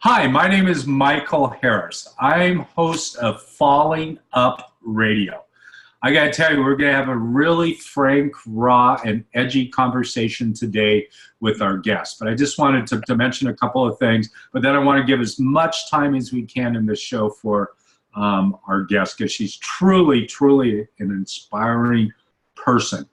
Hi, my name is Michael Harris. I'm host of Falling Up Radio. I got to tell you, we're going to have a really frank, raw, and edgy conversation today with our guest. But I just wanted to mention a couple of things, but then I want to give as much time as we can in this show for our guest, because she's truly, truly an inspiring person.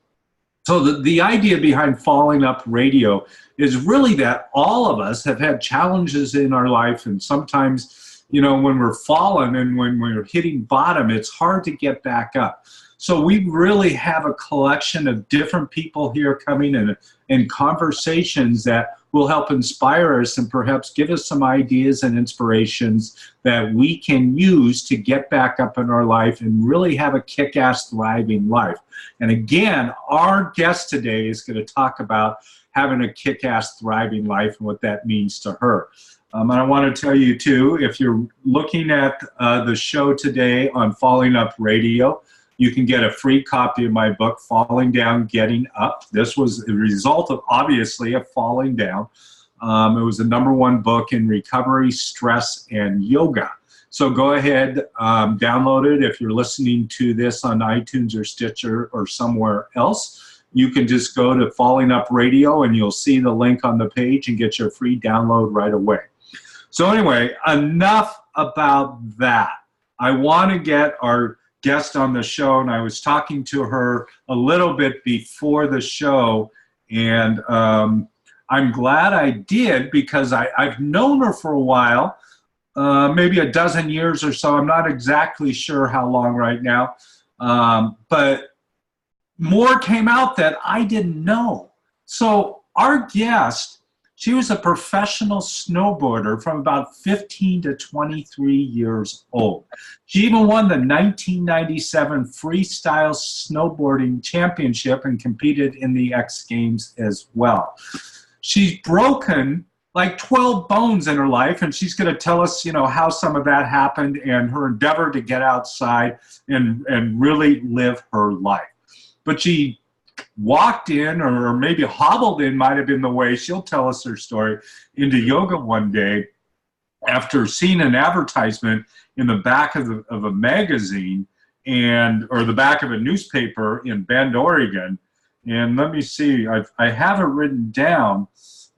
So the idea behind Falling Up Radio is really that all of us have had challenges in our life, and sometimes, you know, when we're falling and when we're hitting bottom, it's hard to get back up. So we really have a collection of different people here coming in and conversations that will help inspire us and perhaps give us some ideas and inspirations that we can use to get back up in our life and really have a kick-ass thriving life. And again, our guest today is going to talk about having a kick-ass thriving life and what that means to her. And I want to tell you too, if you're looking at the show today on Falling Up Radio, you can get a free copy of my book, Falling Down, Getting Up. This was the result of, obviously, of falling down. It was the #1 book in recovery, stress, and yoga. So go ahead, download it. If you're listening to this on iTunes or Stitcher or somewhere else, you can just go to Falling Up Radio and you'll see the link on the page and get your free download right away. So anyway, enough about that. I want to get our guest on the show, and I was talking to her a little bit before the show, and I'm glad I did, because I've known her for a while, maybe a dozen years or so. I'm not exactly sure how long right now, but more came out that I didn't know. So our guest, she was a professional snowboarder from about 15 to 23 years old. She even won the 1997 Freestyle Snowboarding Championship and competed in the X Games as well. She's broken like 12 bones in her life, and she's going to tell us, you know, how some of that happened and her endeavor to get outside and really live her life. But she walked in, or maybe hobbled in, might have been the way, she'll tell us her story, into yoga one day after seeing an advertisement in the back of a magazine or the back of a newspaper in Bend, Oregon. And let me see, I have it written down.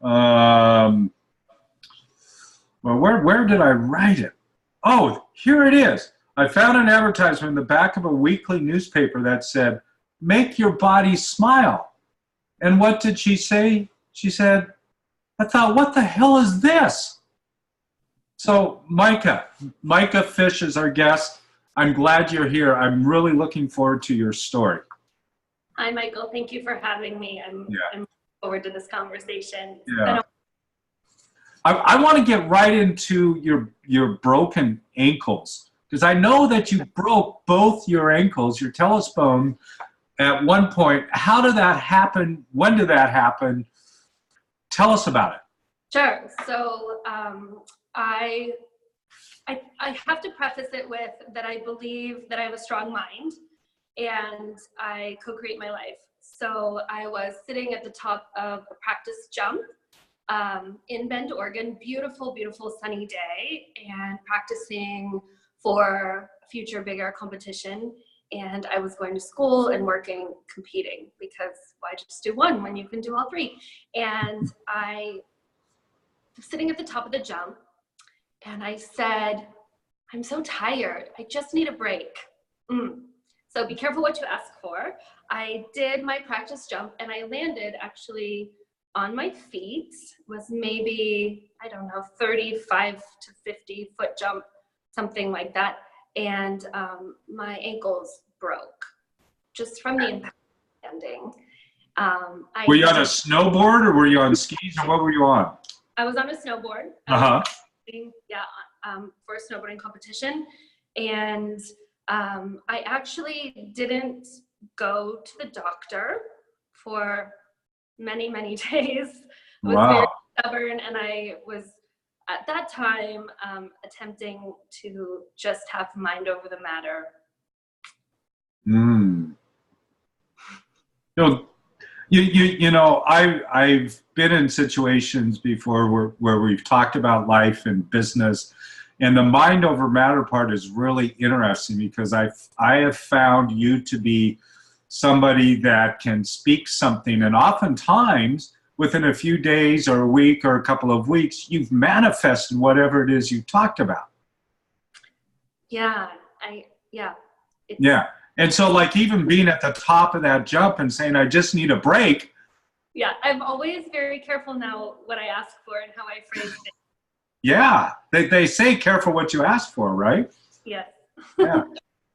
Well, where did I write it? Oh, here it is. I found an advertisement in the back of a weekly newspaper that said, "Make your body smile." And what did she say? She said, I thought, what the hell is this? So Mica Fish is our guest. I'm glad you're here. I'm really looking forward to your story. Hi, Michael. Thank you for having me. I'm looking forward to this conversation. Yeah. I want to get right into your broken ankles, because I know that you broke both your ankles, your talus bone, at one point. How did that happen? When did that happen? Tell us about it. Sure. So I have to preface it with that I believe that I have a strong mind and I co-create my life. So I was sitting at the top of a practice jump in Bend, Oregon, beautiful, beautiful sunny day, and practicing for a future bigger competition. And I was going to school and working, competing, because why just do one when you can do all three? And I was sitting at the top of the jump, and I said, I'm so tired. I just need a break. So be careful what you ask for. I did my practice jump, and I landed actually on my feet. It was maybe, I don't know, 35 to 50 foot jump, something like that. And my ankles broke just from the impact landing. Were you on a snowboard, or were you on skis, or what were you on? I was on a snowboard. For a snowboarding competition. And I actually didn't go to the doctor for many, many days. I was very stubborn, and I was at that time attempting to just have mind over the matter. You know, I've been in situations before where we've talked about life and business, and the mind over matter part is really interesting because I have found you to be somebody that can speak something, and oftentimes within a few days or a week or a couple of weeks, you've manifested whatever it is you talked about. Yeah, Yeah. And so like even being at the top of that jump and saying, I just need a break. Yeah, I'm always very careful now what I ask for and how I phrase it. Yeah. They say careful what you ask for, right? Yes. Yeah.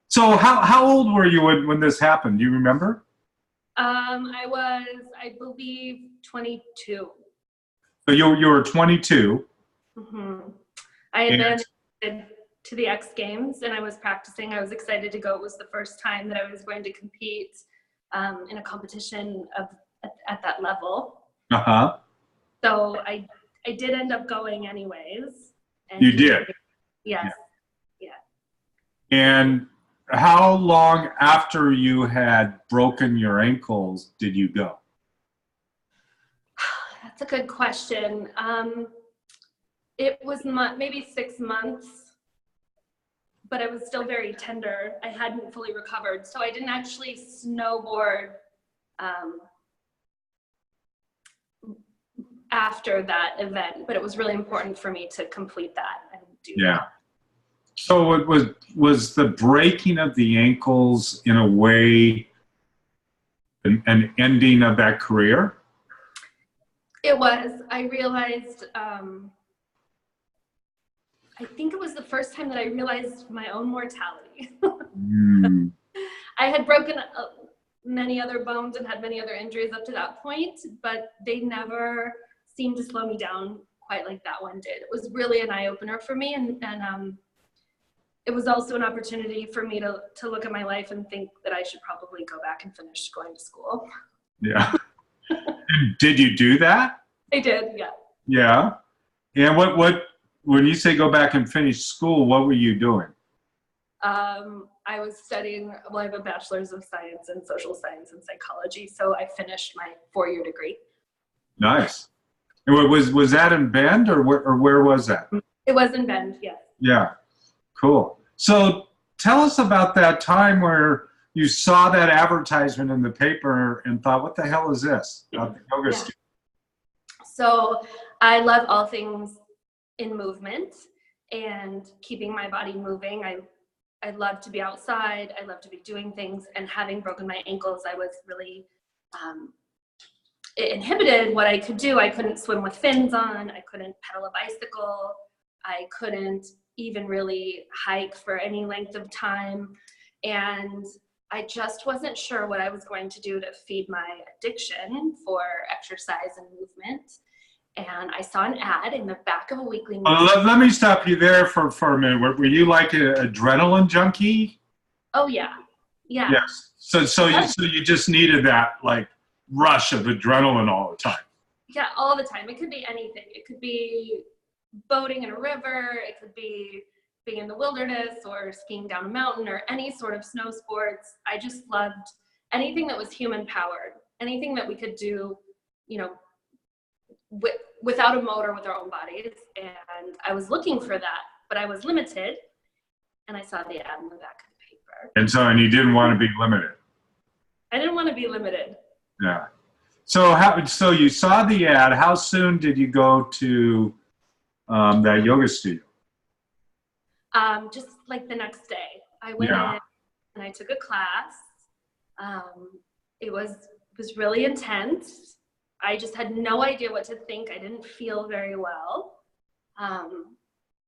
So how old were you when this happened? Do you remember? I was, I believe, 22. So you were 22. Mm-hmm. I had been to the X Games and I was practicing. I was excited to go. It was the first time that I was going to compete in a competition at that level. Uh-huh. So I did end up going anyways. And You did? Yes. Yeah. And how long after you had broken your ankles did you go? That's a good question. It was maybe 6 months, but I was still very tender. I hadn't fully recovered. So I didn't actually snowboard after that event, but it was really important for me to complete that and do that. So it was the breaking of the ankles in a way an ending of that career? It was. I realized, I think it was the first time that I realized my own mortality. I had broken many other bones and had many other injuries up to that point, but they never seemed to slow me down quite like that one did. It was really an eye-opener for me, and it was also an opportunity for me to look at my life and think that I should probably go back and finish going to school. Yeah. Did you do that? I did, yeah. Yeah. And what when you say go back and finish school, what were you doing? I was studying, well, I have a bachelor's of science in social science and psychology, so I finished my 4-year degree. Nice. And was that in Bend or where was that? It was in Bend, yes. Yeah. Cool. So tell us about that time where you saw that advertisement in the paper and thought, what the hell is this? About the yoga studio. So I love all things in movement and keeping my body moving. I love to be outside. I love to be doing things, and having broken my ankles, I was really, it inhibited what I could do. I couldn't swim with fins on. I couldn't pedal a bicycle. I couldn't even really hike for any length of time. And I just wasn't sure what I was going to do to feed my addiction for exercise and movement. And I saw an ad in the back of a weekly newspaper. Let me stop you there for a minute. Were you like an adrenaline junkie? Oh yeah, yeah. Yes. So you just needed that like rush of adrenaline all the time. Yeah, all the time. It could be anything. It could be boating in a river. It could be being in the wilderness or skiing down a mountain or any sort of snow sports. I just loved anything that was human powered, anything that we could do, you know, without a motor, with our own bodies. And I was looking for that, but I was limited. And I saw the ad in the back of the paper. And you didn't want to be limited. I didn't want to be limited. Yeah. So you saw the ad. How soon did you go to that yoga studio? Just like the next day. I went in and I took a class. It was really intense. I just had no idea what to think. I didn't feel very well.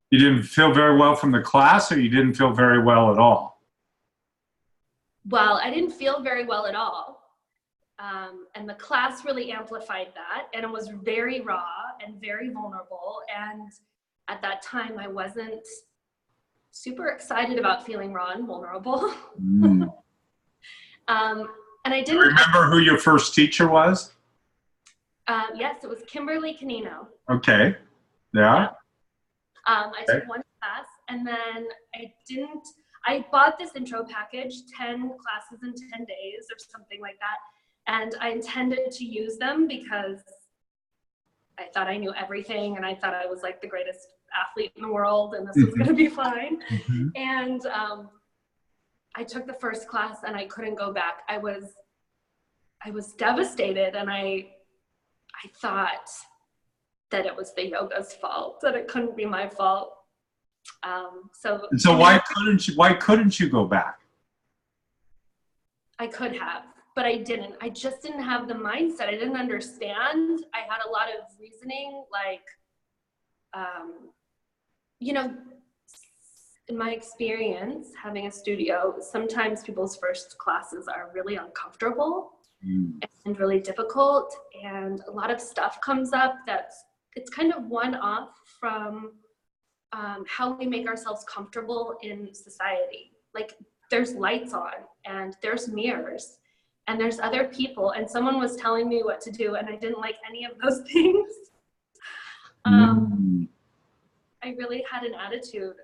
You didn't feel very well from the class, or you didn't feel very well at all? Well, I didn't feel very well at all. And the class really amplified that. And it was very raw and very vulnerable. And at that time, I wasn't super excited about feeling raw and vulnerable. And I didn't remember who your first teacher was? Yes, it was Kimberly Canino. Okay. Yeah. I took one class, and then I bought this intro package, 10 classes in 10 days or something like that. And I intended to use them because I thought I knew everything and I thought I was like the greatest athlete in the world and this was going to be fine. And I took the first class and I couldn't go back. I was devastated, and I thought that it was the yoga's fault, that it couldn't be my fault. So why couldn't you go back? I could have, but I didn't. I just didn't have the mindset. I didn't understand. I had a lot of reasoning, like, you know, in my experience having a studio, sometimes people's first classes are really uncomfortable and really difficult, and a lot of stuff comes up it's kind of one-off from how we make ourselves comfortable in society. Like, there's lights on and there's mirrors and there's other people, and someone was telling me what to do and I didn't like any of those things. I really had an attitude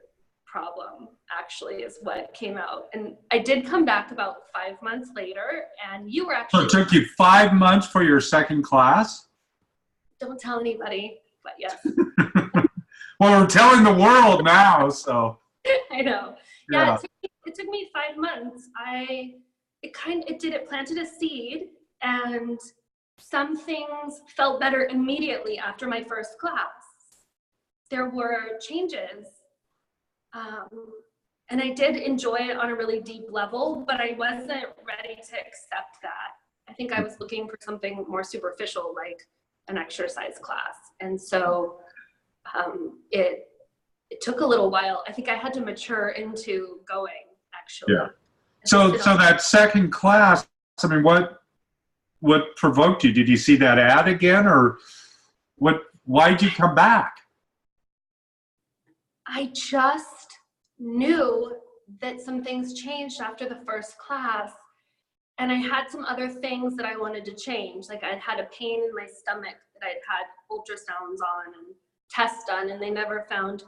problem, actually, is what came out. And I did come back about 5 months later, and you were actually— So it took you 5 months for your second class? Don't tell anybody, but yes. Well, we're telling the world now, so. I know. Yeah, it took me 5 months. It planted a seed, and some things felt better immediately after my first class. There were changes. And I did enjoy it on a really deep level, but I wasn't ready to accept that. I think I was looking for something more superficial, like an exercise class. And so it took a little while. I think I had to mature into going, actually. Yeah. So that second class, I mean, what provoked you? Did you see that ad again, or why did you come back? I just knew that some things changed after the first class, and I had some other things that I wanted to change. Like, I'd had a pain in my stomach that I'd had ultrasounds on and tests done, and they never found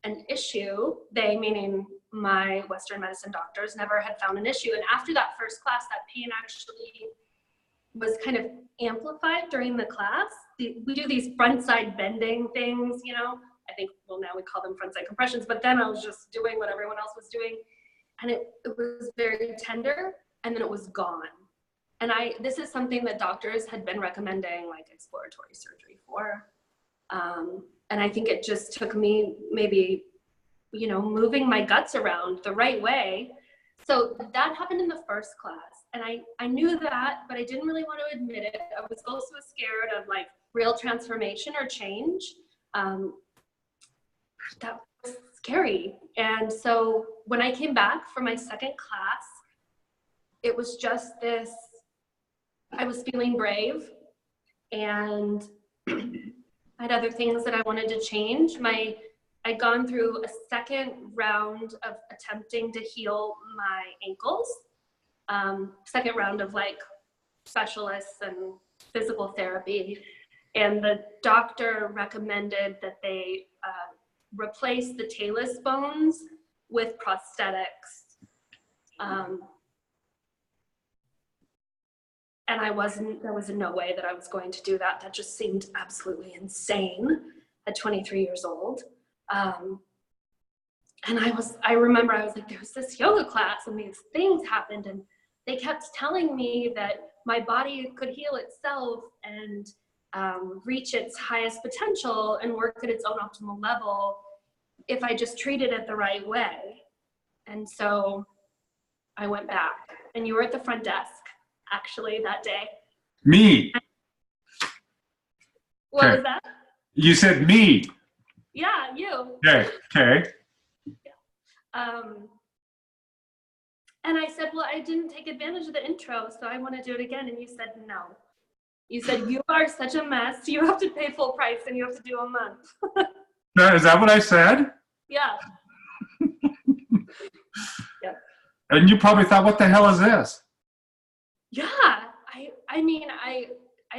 an issue. They, meaning my Western medicine doctors, never had found an issue. And after that first class, that pain actually was kind of amplified during the class. We do these front side bending things, you know. I think, well, now we call them front side compressions, but then I was just doing what everyone else was doing. And it was very tender, and then it was gone. And this is something that doctors had been recommending, like, exploratory surgery for. And I think it just took me maybe, you know, moving my guts around the right way. So that happened in the first class. And I knew that, but I didn't really want to admit it. I was also scared of, like, real transformation or change. That was scary. And so when I came back for my second class, it was just this, I was feeling brave, and I had other things that I wanted to change. I'd gone through a second round of attempting to heal my ankles, second round of, like, specialists and physical therapy. And the doctor recommended that they replace the talus bones with prosthetics. And there was no way that I was going to do that. That just seemed absolutely insane at 23 years old. And I remember I was like, there was this yoga class and these things happened, and they kept telling me that my body could heal itself and reach its highest potential and work at its own optimal level if I just treated it the right way. And so I went back, and you were at the front desk, actually, that day. Me. What was that? You said me. Yeah, you. Okay. Yeah. And I said, well, I didn't take advantage of the intro, so I want to do it again. And you said no. You said, you are such a mess. You have to pay full price, and you have to do a month. Is that what I said? Yeah. Yeah. And you probably thought, what the hell is this? Yeah. I mean, I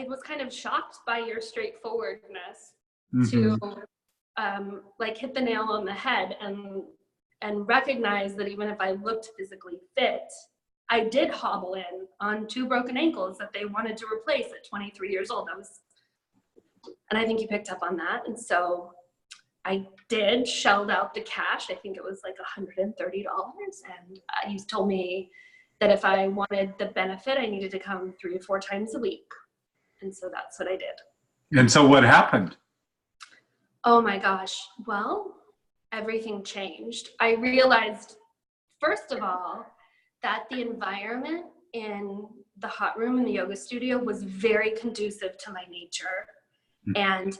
was kind of shocked by your straightforwardness to like hit the nail on the head and recognize that even if I looked physically fit, I did hobble in on 2 broken ankles that they wanted to replace at 23 years old. And I think you picked up on that. And so I shelled out the cash. I think it was like $130. And you told me that if I wanted the benefit, I needed to come 3 or 4 times a week. And so that's what I did. And so what happened? Oh my gosh. Well, everything changed. I realized, first of all, that the environment in the hot room in the yoga studio was very conducive to my nature. And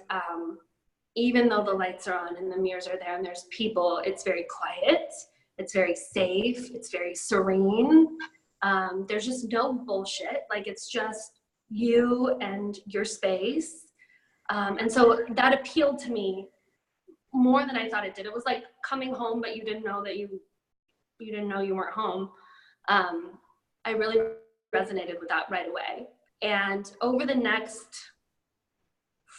even though the lights are on and the mirrors are there and there's people, it's very quiet, it's very safe, it's very serene. There's just no bullshit. Like, it's just you and your space. And so that appealed to me more than I thought it did. It was like coming home, but you didn't know that you weren't home. I really resonated with that right away. And over the next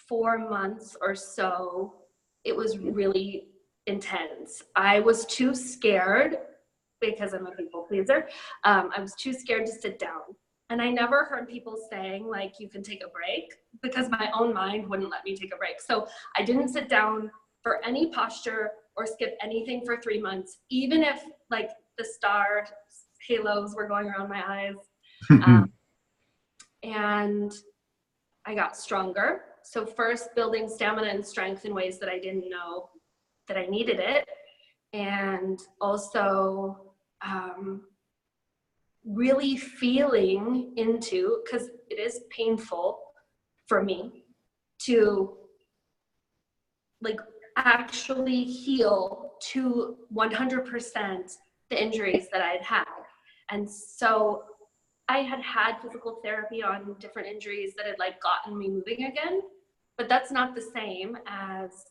4 months or so, it was really intense. I was too scared, because I'm a people pleaser. I was too scared to sit down. And I never heard people saying, like, you can take a break, because my own mind wouldn't let me take a break. So I didn't sit down for any posture or skip anything for 3 months, even if like the star halos were going around my eyes. And I got stronger. So first, building stamina and strength in ways that I didn't know that I needed it. And also really feeling into, because it is painful for me to like actually heal to 100% the injuries that I had had. And so I had had physical therapy on different injuries that had like gotten me moving again, but that's not the same as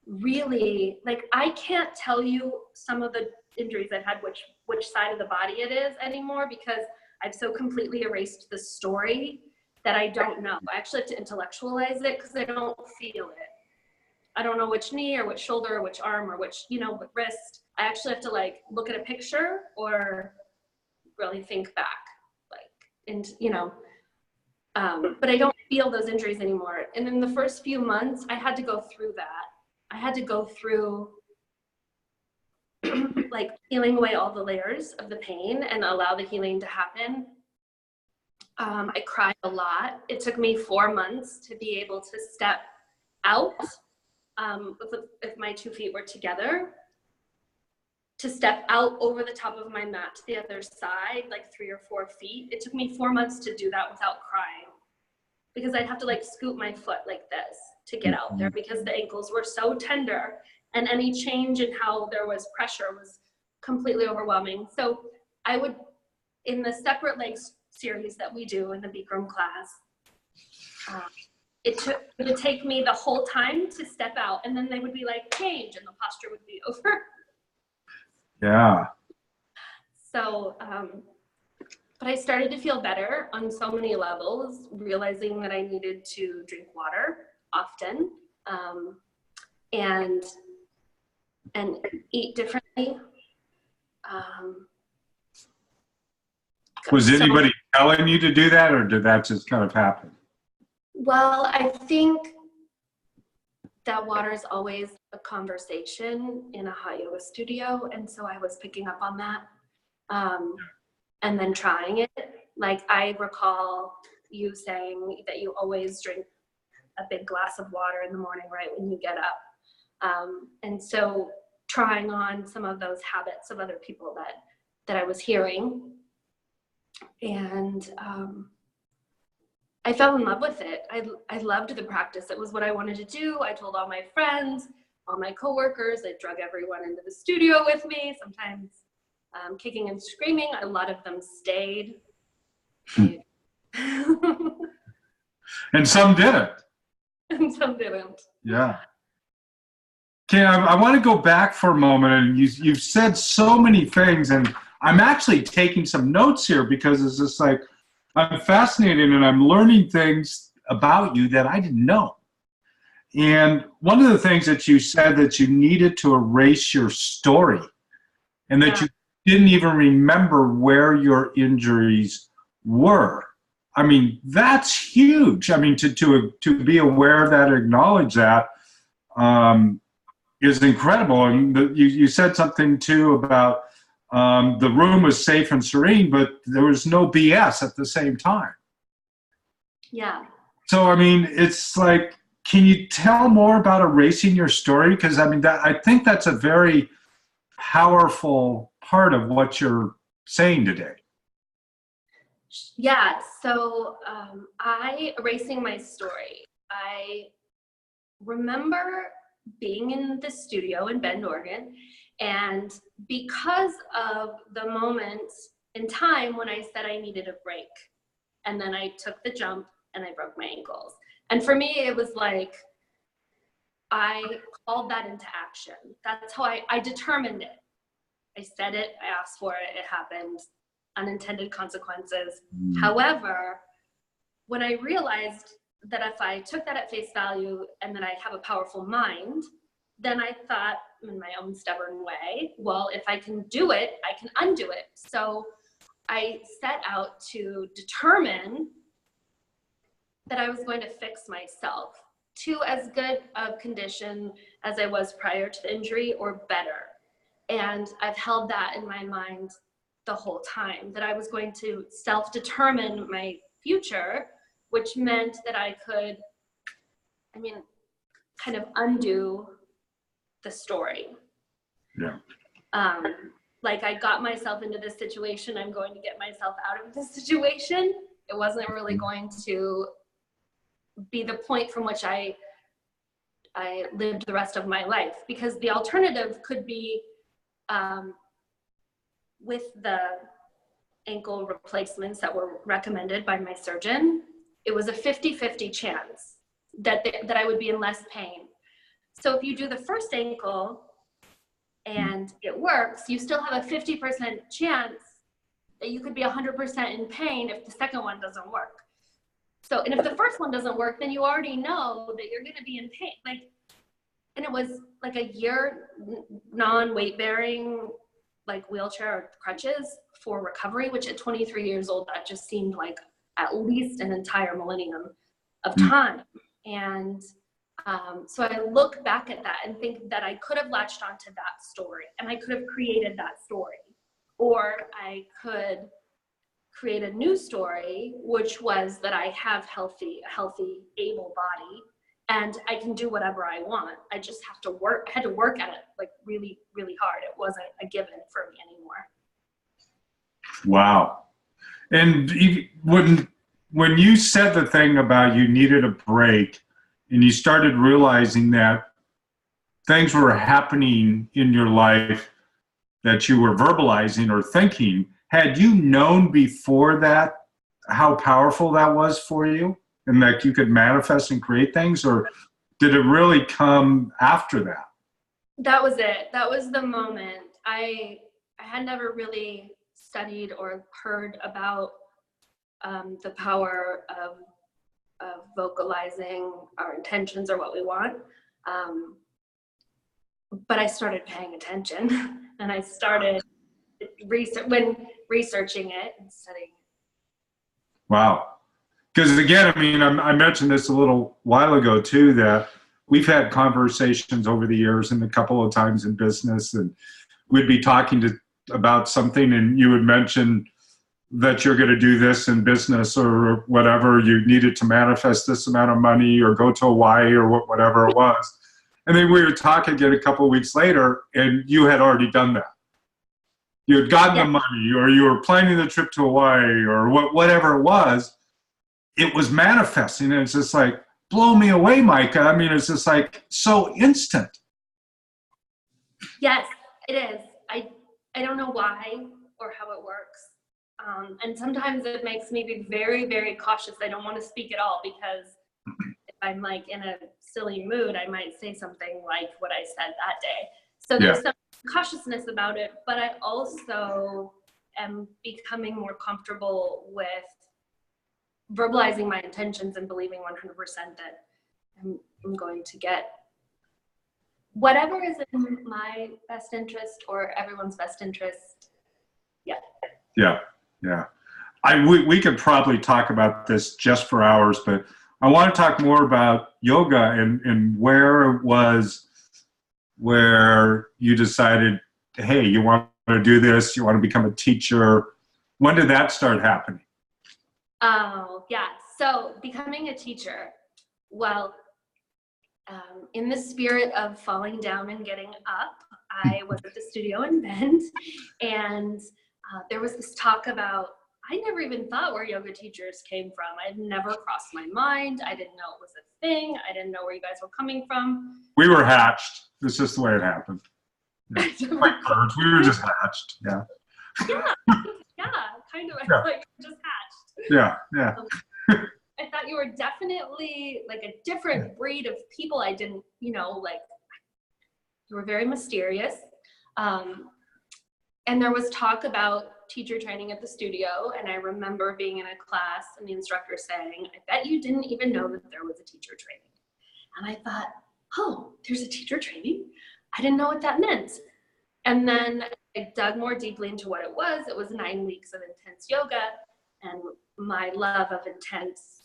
really, like, I can't tell you some of the injuries I've had, which side of the body it is anymore, because I've so completely erased the story that I don't know. I actually have to intellectualize it because I don't feel it. I don't know which knee or which shoulder or which arm or which, wrist. I actually have to like look at a picture or really think back, but I don't feel those injuries anymore. And in the first few months, I had to go through that. I had to go through like peeling away all the layers of the pain and allow the healing to happen. I cried a lot. It took me 4 months to be able to step out if my 2 feet were together, to step out over the top of my mat to the other side, like 3 or 4 feet. It took me 4 months to do that without crying, because I'd have to like scoop my foot like this to get out there, because the ankles were so tender, and any change in how there was pressure was completely overwhelming. So I would, in the separate legs series that we do in the Bikram class, it would take me the whole time to step out, and then they would be like, change, and the posture would be over. Yeah. So, but I started to feel better on so many levels, realizing that I needed to drink water often, and eat differently. Was anybody telling you to do that, or did that just kind of happen? Well, I think that water is always a conversation in a hot yoga studio. And so I was picking up on that, and then trying it. Like, I recall you saying that you always drink a big glass of water in the morning, right when you get up. And so trying on some of those habits of other people that I was hearing. And I fell in love with it. I loved the practice. It was what I wanted to do. I told all my friends, all my coworkers. I drug everyone into the studio with me, sometimes kicking and screaming. A lot of them stayed. And some didn't. And some didn't. Yeah. Okay, I want to go back for a moment, and you've said so many things, and I'm actually taking some notes here, because it's just like, I'm fascinated and I'm learning things about you that I didn't know. And one of the things that you said, that you needed to erase your story, and that didn't even remember where your injuries were. I mean, that's huge. I mean, to be aware of that, acknowledge that, is incredible. And you said something too about the room was safe and serene, but there was no BS at the same time. Yeah. So, I mean, it's like, can you tell more about erasing your story? Because I mean, I think that's a very powerful part of what you're saying today. Yeah. So erasing my story. I remember being in the studio in Bend, Oregon, and because of the moment in time when I said I needed a break, and then I took the jump and I broke my ankles. And for me, it was like, I called that into action. That's how I determined it. I said it, I asked for it, it happened, unintended consequences. However, when I realized that if I took that at face value and then I have a powerful mind, then I thought in my own stubborn way, well, if I can do it, I can undo it. So I set out to determine that I was going to fix myself to as good of condition as I was prior to the injury or better. And I've held that in my mind the whole time, that I was going to self-determine my future, which meant that I could, kind of undo the story. Yeah. Like I got myself into this situation, I'm going to get myself out of this situation. It wasn't really going to be the point from which I lived the rest of my life, because the alternative could be with the ankle replacements that were recommended by my surgeon. It was a 50-50 chance that I would be in less pain. So if you do the first ankle and it works, you still have a 50% chance that you could be 100% in pain if the second one doesn't work. So, and if the first one doesn't work, then you already know that you're going to be in pain. And it was like a year non-weight bearing, like wheelchair or crutches for recovery, which at 23 years old, that just seemed like at least an entire millennium of time. And so I look back at that and think that I could have latched onto that story and I could have created that story, or I could create a new story, which was that I have a healthy, able body, and I can do whatever I want. I just have to work. I had to work at it like really, really hard. It wasn't a given for me anymore. Wow. And when you said the thing about you needed a break and you started realizing that things were happening in your life that you were verbalizing or thinking, had you known before that how powerful that was for you and that you could manifest and create things, or did it really come after that? That was it. That was the moment. I had never really studied or heard about the power of vocalizing our intentions or what we want. But I started paying attention and I started researching it and studying it. Wow. Because again, I mean, I mentioned this a little while ago too, that we've had conversations over the years and a couple of times in business, and we'd be talking about something and you would mention that you're going to do this in business or whatever, you needed to manifest this amount of money or go to Hawaii or whatever it was. And then we were talking again a couple of weeks later and you had already done that. You had gotten the money, or you were planning the trip to Hawaii, or whatever it was manifesting. And it's just like, blow me away, Mica. I mean, it's just like so instant. Yes, it is. I don't know why or how it works. And sometimes it makes me be very, very cautious. I don't want to speak at all, because if I'm like in a silly mood, I might say something like what I said that day. So there's some cautiousness about it, but I also am becoming more comfortable with verbalizing my intentions and believing 100% that I'm going to get whatever is in my best interest or everyone's best interest. Yeah, yeah. We could probably talk about this just for hours, but I want to talk more about yoga and where it was where you decided, hey, you want to do this, you want to become a teacher. When did that start happening? Oh, yeah. So becoming a teacher, well, in the spirit of falling down and getting up, I was at the studio in Bend, and there was this talk about, I never even thought where yoga teachers came from. I'd never crossed my mind. I didn't know it was a thing. I didn't know where you guys were coming from. We were hatched. It's just the way it happened. Yeah. Like birds, we were just hatched. Yeah. Yeah, yeah, kind of. Yeah. I thought you were just hatched. Yeah, yeah. I thought you were definitely like a different breed of people. I didn't, like, you were very mysterious. And there was talk about teacher training at the studio. And I remember being in a class and the instructor saying, I bet you didn't even know that there was a teacher training. And I thought, oh, there's a teacher training? I didn't know what that meant. And then I dug more deeply into what it was. It was 9 weeks of intense yoga, and my love of intense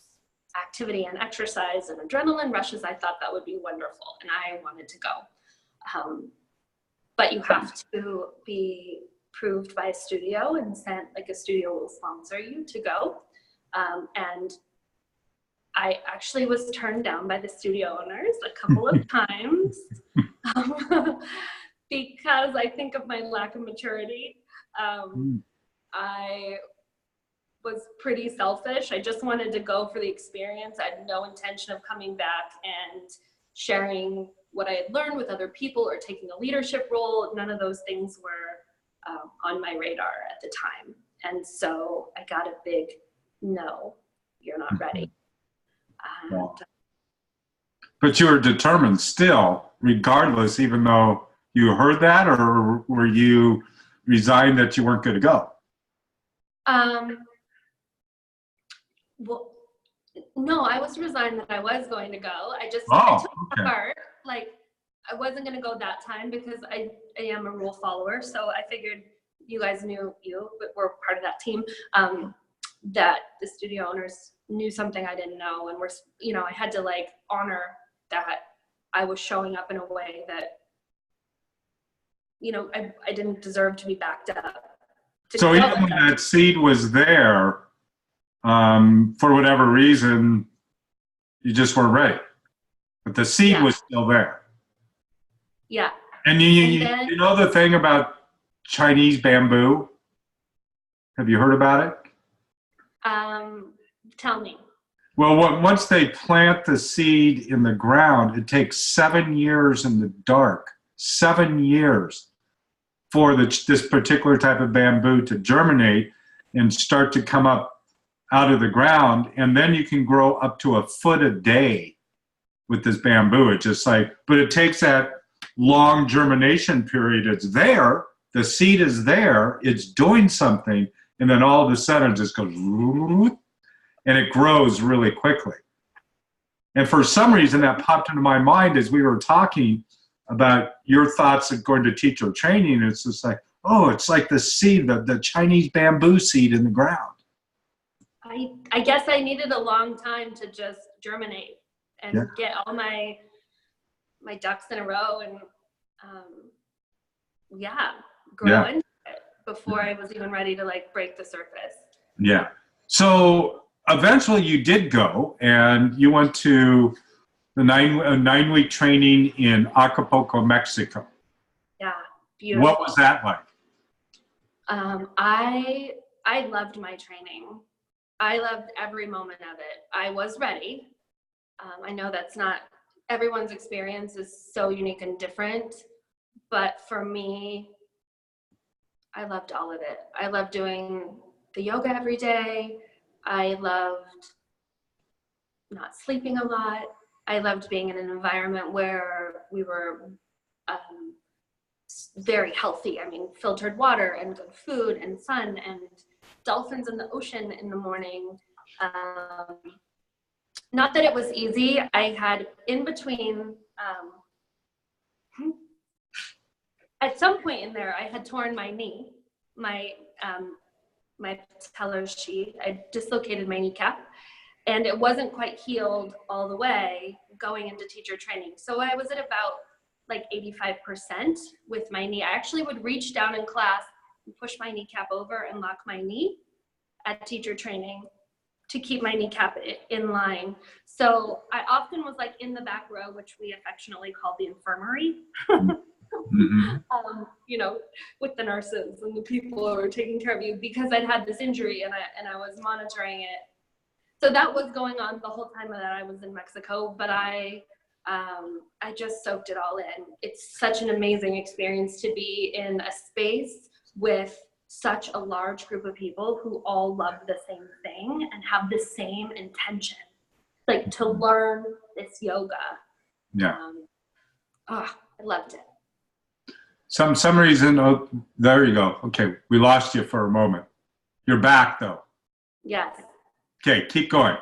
activity and exercise and adrenaline rushes, I thought that would be wonderful, and I wanted to go. But you have to be approved by a studio and sent, like a studio will sponsor you to go. And I actually was turned down by the studio owners a couple of times because I think of my lack of maturity. I was pretty selfish. I just wanted to go for the experience. I had no intention of coming back and sharing what I had learned with other people or taking a leadership role. None of those things were on my radar at the time. And so I got a big no, you're not ready. Wow. But you were determined still, regardless, even though you heard that, or were you resigned that you weren't going to go? Well, no, I was resigned that I was going to go. I just Oh, I took it apart. Like, I wasn't going to go that time because I am a rule follower. So I figured you guys knew but we're part of that team, that the studio owners knew something I didn't know. And I had to like honor that I was showing up in a way that, I didn't deserve to be backed up. So even when that seed was there, for whatever reason, you just weren't ready. But the seed was still there. Yeah. And you know the thing about Chinese bamboo? Have you heard about it? Tell me. Well, once they plant the seed in the ground, it takes 7 years in the dark, 7 years for this particular type of bamboo to germinate and start to come up out of the ground. And then you can grow up to a foot a day with this bamboo. It's just but it takes that long germination period. It's there, the seed is there, it's doing something, and then all of a sudden it just goes, and it grows really quickly. And for some reason that popped into my mind as we were talking about your thoughts of going to teacher training. It's just it's like the seed, the Chinese bamboo seed in the ground. I guess I needed a long time to just germinate and get all my ducks in a row and grow into it before I was even ready to break the surface. Yeah. So eventually you did go and you went to the 9-week training in Acapulco, Mexico. Yeah, beautiful. What was that like? I loved my training. I loved every moment of it. I was ready. I know that's not everyone's experience is so unique and different, but for me, I loved all of it. I loved doing the yoga every day. I loved not sleeping a lot. I loved being in an environment where we were very healthy. I mean, filtered water and good food and sun and dolphins in the ocean in the morning. Not that it was easy. I had in between, at some point in there, I had torn my knee. my patellar sheath. I dislocated my kneecap, and it wasn't quite healed all the way going into teacher training. So I was at about like 85% with my knee. I actually would reach down in class and push my kneecap over and lock my knee at teacher training to keep my kneecap in line. So I often was like in the back row, which we affectionately call the infirmary, you know, with the nurses and the people who were taking care of you, because I'd had this injury and I was monitoring it. So that was going on the whole time that I was in Mexico, but I just soaked it all in. It's such an amazing experience to be in a space with such a large group of people who all love the same thing and have the same intention, like to learn this yoga. Yeah. I loved it. Some reason, oh, there you go. Okay, we lost you for a moment. You're back though. Yes. Okay, keep going.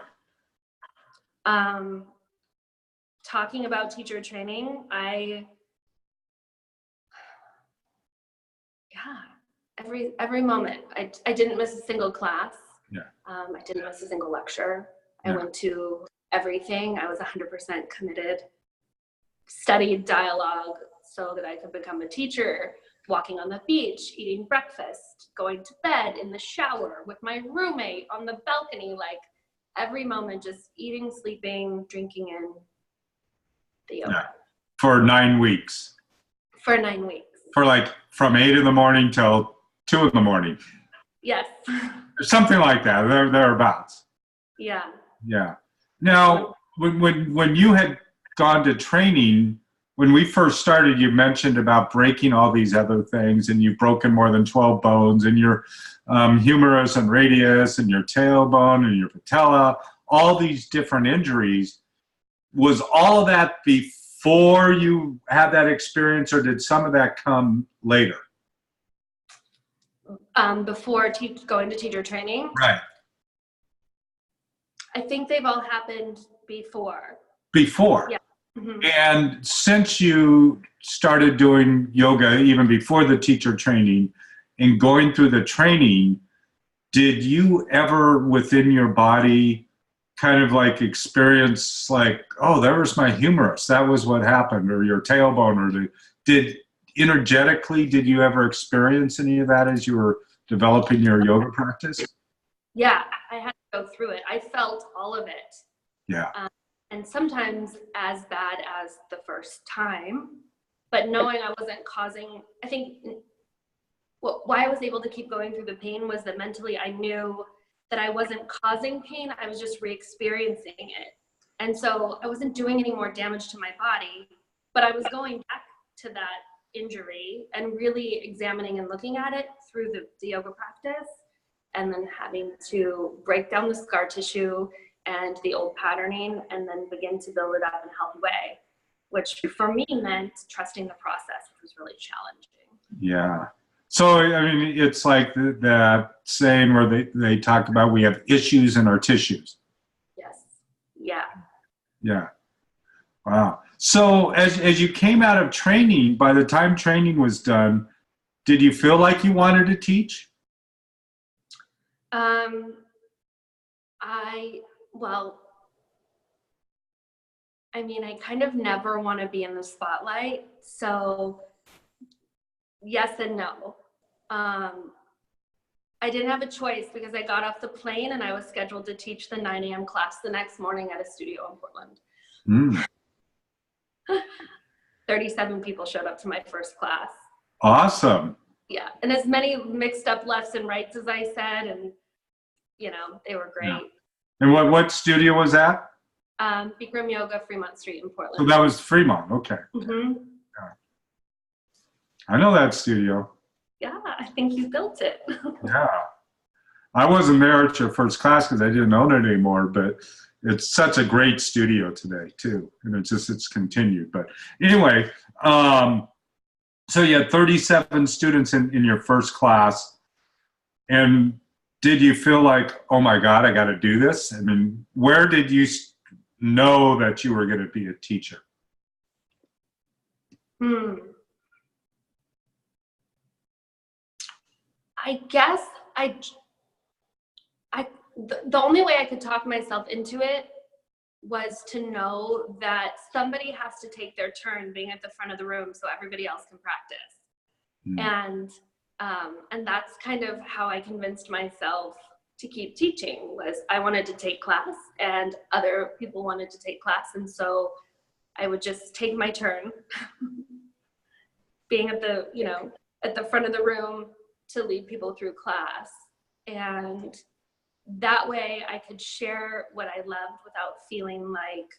Talking about teacher training, every moment. I didn't miss a single class. Yeah. I didn't miss a single lecture. Yeah. I went to everything. I was 100% committed. Studied dialogue so that I could become a teacher, walking on the beach, eating breakfast, going to bed, in the shower with my roommate on the balcony, like every moment, just eating, sleeping, drinking in the yoga. Yeah. For 9 weeks. For 9 weeks. For like from 8 in the morning till 2 in the morning. Yes. Something like that, thereabouts. Yeah. Yeah. Now, when you had gone to training, when we first started, you mentioned about breaking all these other things, and you've broken more than 12 bones, and your humerus and radius, and your tailbone, and your patella, all these different injuries. Was all of that before you had that experience, or did some of that come later? Before going to teacher training? Right. I think they've all happened before. Before? Yeah. Mm-hmm. And since you started doing yoga, even before the teacher training, and going through the training, did you ever within your body kind of like experience like, oh, there was my humerus, that was what happened, or your tailbone, or energetically, did you ever experience any of that as you were developing your yoga practice? Yeah, I had to go through it. I felt all of it. Yeah. And sometimes as bad as the first time, but knowing I wasn't causing, I think why I was able to keep going through the pain was that mentally I knew that I wasn't causing pain, I was just re-experiencing it. And so I wasn't doing any more damage to my body, but I was going back to that injury and really examining and looking at it through the yoga practice, and then having to break down the scar tissue and the old patterning, and then begin to build it up in a healthy way, which for me meant trusting the process, which was really challenging. Yeah. So, I mean, it's like that saying where they talk about we have issues in our tissues. Yes. Yeah. Yeah. Wow. So as you came out of training, by the time training was done, did you feel like you wanted to teach? I kind of never want to be in the spotlight. So yes and no. I didn't have a choice because I got off the plane and I was scheduled to teach the 9 a.m. class the next morning at a studio in Portland. 37 people showed up to my first class. Awesome. Yeah. And as many mixed up lefts and rights as I said, and they were great. Yeah. And what studio was that? Bikram Yoga, Fremont Street in Portland. So that was Fremont, okay. Mm-hmm. Yeah. I know that studio. Yeah, I think you built it. Yeah. I wasn't there at your first class because I didn't own it anymore, but it's such a great studio today too. And it's continued. But anyway, so you had 37 students in your first class. And did you feel like, oh my God, I got to do this? I mean, where did you know that you were going to be a teacher? I guess I The only way I could talk myself into it was to know that somebody has to take their turn being at the front of the room so everybody else can practice. And that's kind of how I convinced myself to keep teaching. Was I wanted to take class and other people wanted to take class, and so I would just take my turn being at the, you know, at the front of the room to lead people through class. And that way I could share what I loved without feeling like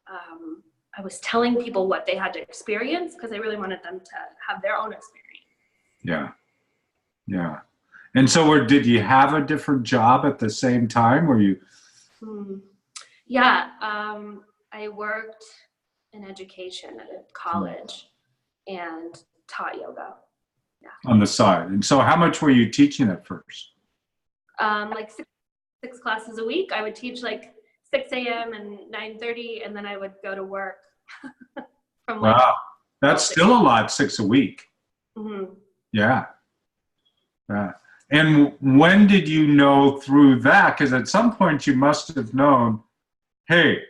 I was telling people what they had to experience, because I really wanted them to have their own experience. Yeah. Yeah. And so did you have a different job at the same time? Were you? Yeah. I worked in education at a college and taught yoga. Yeah. On the side. And so how much were you teaching at first? Like six classes a week. I would teach like 6 a.m. and 9:30, and then I would go to work. From like, wow. That's still a lot, 6 a week. Mm-hmm. Yeah. Yeah. And when did you know through that? Because at some point you must have known, hey,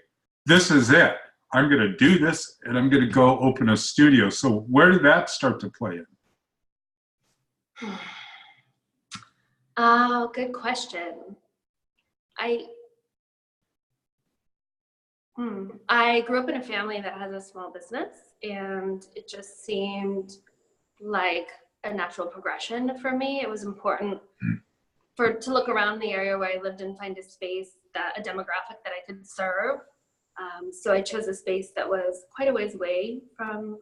this is it. I'm going to do this and I'm going to go open a studio. So where did that start to play in? Oh, good question. I grew up in a family that has a small business, and it just seemed like a natural progression for me. It was important to look around the area where I lived and find a space, a demographic that I could serve. So I chose a space that was quite a ways away from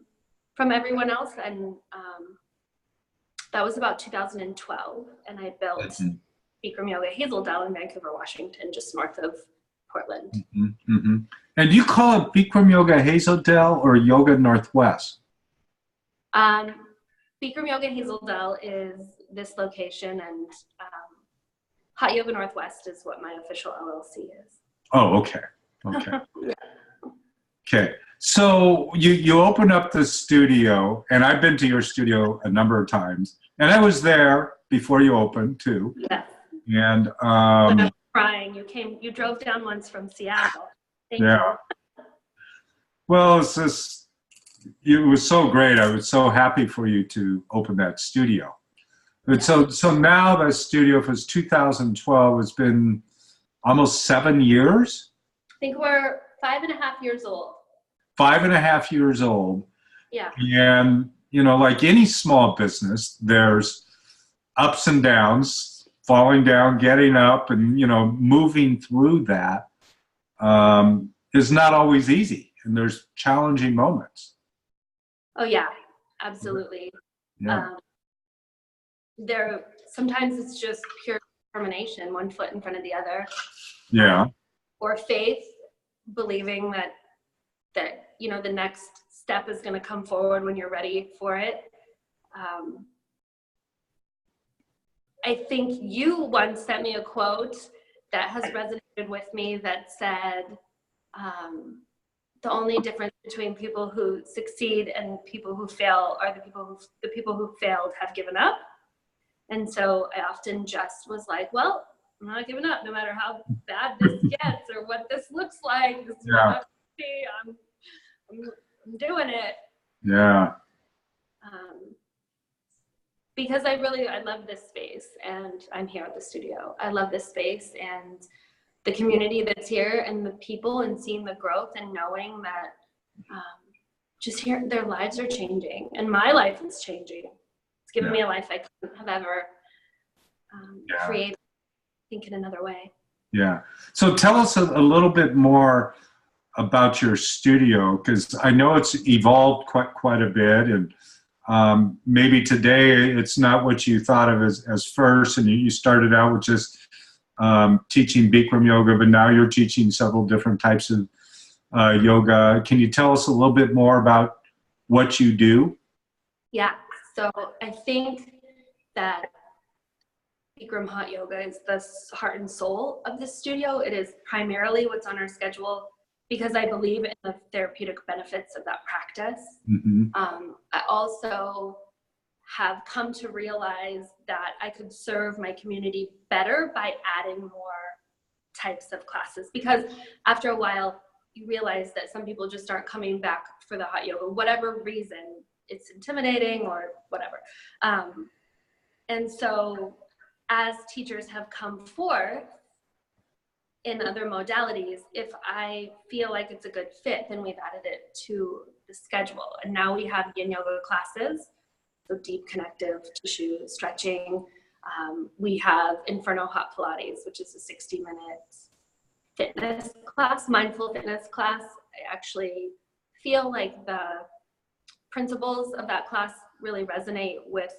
everyone else, and that was about 2012, and I built Bikram Yoga Hazeldale in Vancouver, Washington, just north of Portland. And you call it Bikram Yoga Hazeldale or Yoga Northwest? Bikram Yoga Hazeldale is this location, and Hot Yoga Northwest is what my official LLC is. Oh, okay. Okay. Okay. So you open up the studio, and I've been to your studio a number of times, and I was there before you opened too. Yes. And I'm crying. You drove down once from Seattle. Thank you. Well, it was so great. I was so happy for you to open that studio. But so now the studio, if it's 2012, it's been almost 7 years. I think we're 5.5 years old. 5.5 years old. Yeah. And, you know, like any small business, there's ups and downs, falling down, getting up, and, you know, moving through that is not always easy. And there's challenging moments. Oh, yeah, absolutely. Yeah. Sometimes it's just pure determination, one foot in front of the other. Yeah. Or faith, believing that you know the next step is going to come forward when you're ready for it. I think you once sent me a quote that has resonated with me that said, the only difference between people who succeed and people who fail are the people who failed have given up. And so I often just was like, well, I'm not giving up no matter how bad this gets or what this looks like. This is what I'm see. I'm doing it. Yeah. Because I love this space, and I'm here at the studio. I love this space and the community that's here and the people, and seeing the growth and knowing that just here their lives are changing and my life is changing. It's given me a life I couldn't have ever created, I think, in another way. Yeah. So tell us a little bit more about your studio, because I know it's evolved quite a bit, and maybe today it's not what you thought of as first, and you started out with just teaching Bikram yoga, but now you're teaching several different types of yoga. Can you tell us a little bit more about what you do? Yeah, so I think that Bikram Hot Yoga is the heart and soul of the studio. It is primarily what's on our schedule because I believe in the therapeutic benefits of that practice. I also have come to realize that I could serve my community better by adding more types of classes, because after a while you realize that some people just aren't coming back for the hot yoga, whatever reason. It's intimidating or whatever. And so as teachers have come forth in other modalities, if I feel like it's a good fit, then we've added it to the schedule. And now we have yin yoga classes, so deep connective tissue stretching. We have Inferno Hot Pilates, which is a 60-minute fitness class, mindful fitness class. I actually feel like the principles of that class really resonate with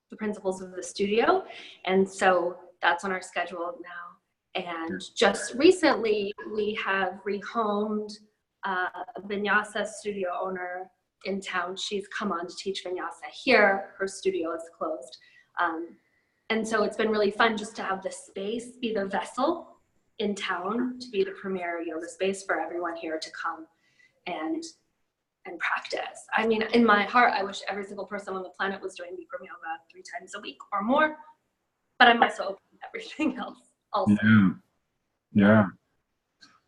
the principles of the studio. And so that's on our schedule now. And just recently, we have rehomed a vinyasa studio owner in town. She's come on to teach vinyasa here. Her studio is closed. And so it's been really fun just to have the space be the vessel in town to be the premier yoga space for everyone here to come and practice. I mean, in my heart, I wish every single person on the planet was doing Bikram yoga 3 times a week or more, but I'm also open to everything else also. Yeah.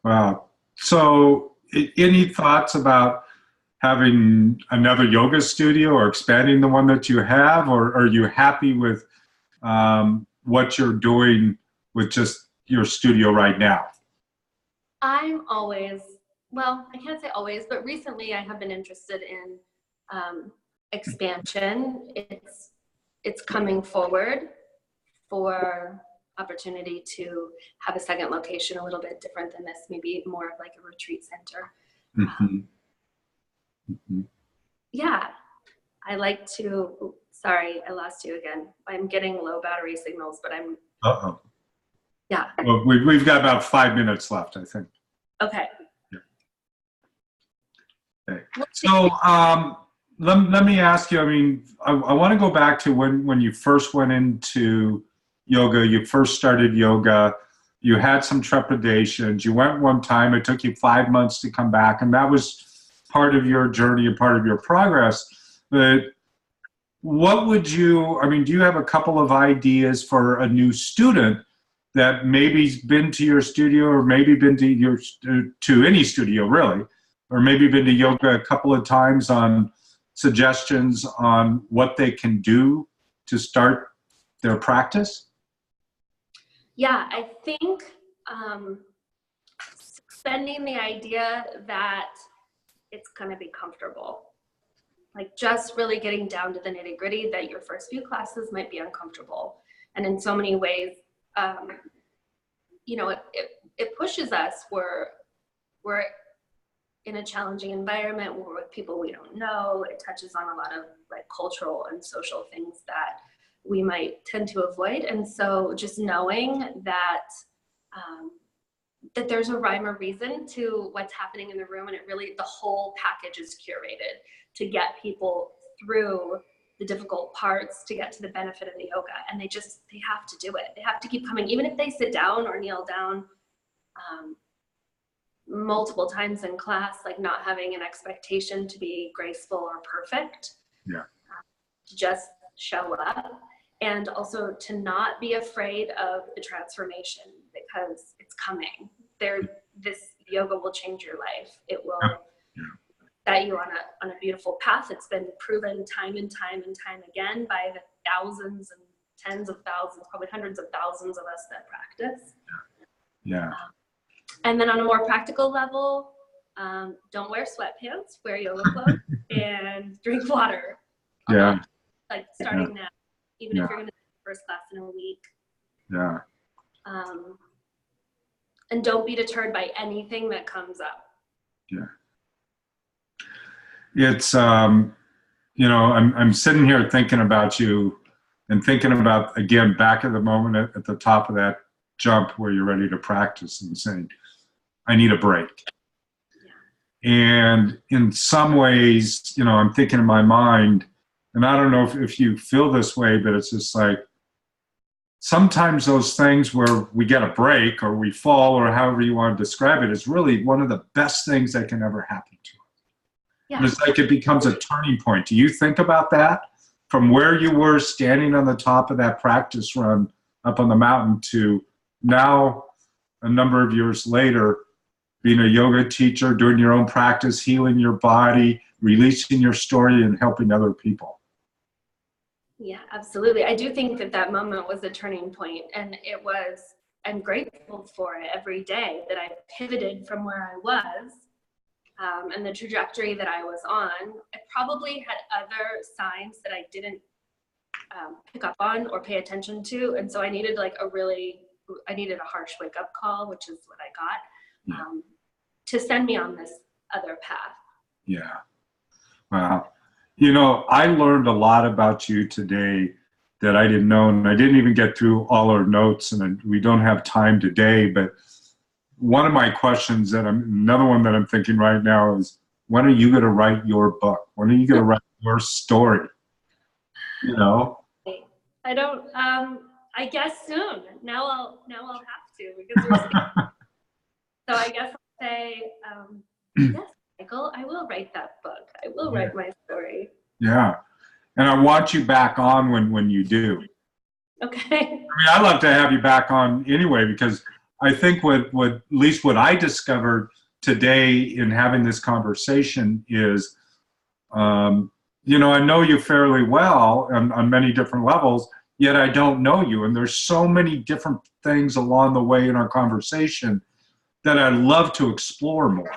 Wow. So any thoughts about having another yoga studio or expanding the one that you have, or are you happy with what you're doing with just your studio right now? I'm always, well, I can't say always, but recently I have been interested in expansion. It's coming forward for opportunity to have a second location a little bit different than this, maybe more of like a retreat center. Yeah, I like to, sorry, I lost you again. I'm getting low battery signals, but I'm, yeah. Well, we've got about 5 minutes left, I think. Okay. Yeah. Okay. So let me ask you, I mean, I want to go back to when you first went into yoga, you first started yoga, you had some trepidations, you went one time, it took you 5 months to come back, and that was part of your journey and part of your progress. But what would you, I mean, do you have a couple of ideas for a new student that maybe's been to your studio, or maybe been to any studio really, or maybe been to yoga a couple of times, on suggestions on what they can do to start their practice? Yeah, I think suspending the idea that it's going to be comfortable, like just really getting down to the nitty gritty, that your first few classes might be uncomfortable. And in so many ways, you know, it pushes us. We're in a challenging environment, we're with people we don't know. It touches on a lot of like cultural and social things that we might tend to avoid. And so just knowing that that there's a rhyme or reason to what's happening in the room, and it really, the whole package is curated to get people through the difficult parts to get to the benefit of the yoga. And they have to do it. They have to keep coming, even if they sit down or kneel down multiple times in class, like not having an expectation to be graceful or perfect. Yeah. To just show up, and also to not be afraid of the transformation, because it's coming. This yoga will change your life. It will set you on a beautiful path. It's been proven time and time and time again by the thousands and tens of thousands, probably hundreds of thousands of us that practice. Yeah. And then on a more practical level, don't wear sweatpants, wear yoga clothes, and drink water. Yeah. Like starting now, even if you're going to do the first class in a week. Yeah. And don't be deterred by anything that comes up. Yeah. It's, you know, I'm sitting here thinking about you and thinking about, again, back at the moment at the top of that jump where you're ready to practice, and saying, I need a break. Yeah. And in some ways, you know, I'm thinking in my mind, and I don't know if you feel this way, but it's just like, sometimes those things where we get a break or we fall, or however you want to describe it, is really one of the best things that can ever happen to us. Yeah. And it's like it becomes a turning point. Do you think about that? from where you were standing on the top of that practice run up on the mountain to now, a number of years later, being a yoga teacher, doing your own practice, healing your body, releasing your story, and helping other people. Yeah, absolutely. I do think that that moment was a turning point, and it was, I'm grateful for it every day that I pivoted from where I was and the trajectory that I was on. I probably had other signs that I didn't pick up on or pay attention to, and so I needed like I needed a harsh wake-up call, which is what I got, to send me on this other path. Yeah. Wow. You know, I learned a lot about you today that I didn't know, and I didn't even get through all our notes, and we don't have time today, but one of my questions another one that I'm thinking right now is, when are you going to write your book? When are you going to write your story? You know? I don't, I guess soon. Now I'll have to, because so I guess I'll say, yes, Michael, I will write that book. I will write my story. Yeah. And I want you back on when you do. Okay. I mean, I love to have you back on anyway, because I think at least what I discovered today in having this conversation is, you know, I know you fairly well on many different levels, yet I don't know you. And there's so many different things along the way in our conversation that I'd love to explore more.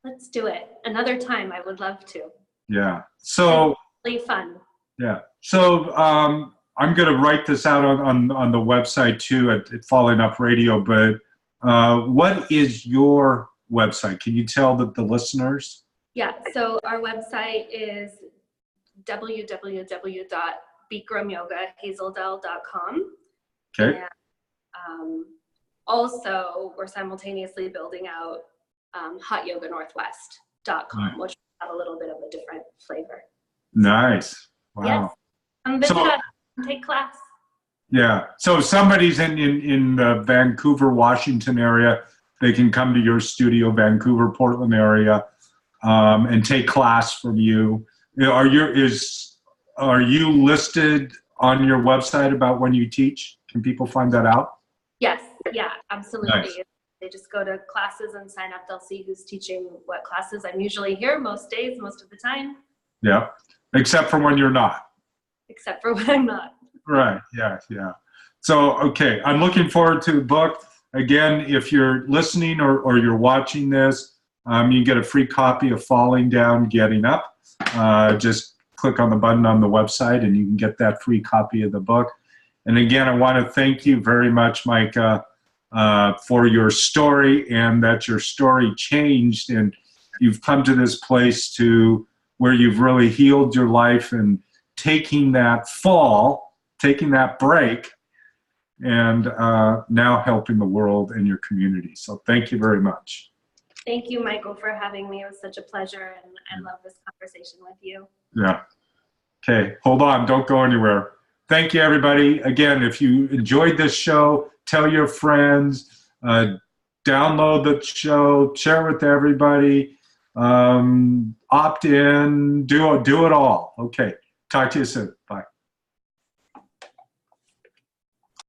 Let's do it. Another time, I would love to. Yeah. So really fun. Yeah. So I'm going to write this out on the website too at Falling Up Radio. But what is your website? Can you tell the listeners? Yeah. So our website is www.bikramyogahazeldale.com. Okay. And also, we're simultaneously building out hotyoganorthwest.com, which will have a little bit of a different flavor. Nice. Wow. Yes. Come visit us and take class. Yeah. So if somebody's in the Vancouver, Washington area, they can come to your studio, Vancouver, Portland area, and take class from you. Are you listed on your website about when you teach? Can people find that out? Yes. Yeah, absolutely. Nice. They just go to classes and sign up. They'll see who's teaching what classes. I'm usually here most days, most of the time. Yeah. Except for when you're not. Except for when I'm not. Right. Yeah. Yeah. So, okay. I'm looking forward to the book. Again, if you're listening or you're watching this, you can get a free copy of Falling Down, Getting Up. Just click on the button on the website and you can get that free copy of the book. And again, I want to thank you very much, Mica, for your story, and that your story changed and you've come to this place where you've really healed your life and taking that break, and now helping the world and your community. So thank you very much. Thank you, Michael, for having me. It was such a pleasure, and I love this conversation with you. Yeah. Okay, hold on. Don't go anywhere. Thank you, everybody. Again, if you enjoyed this show, tell your friends, download the show, share with everybody, opt in, do it all. Okay, talk to you soon. Bye.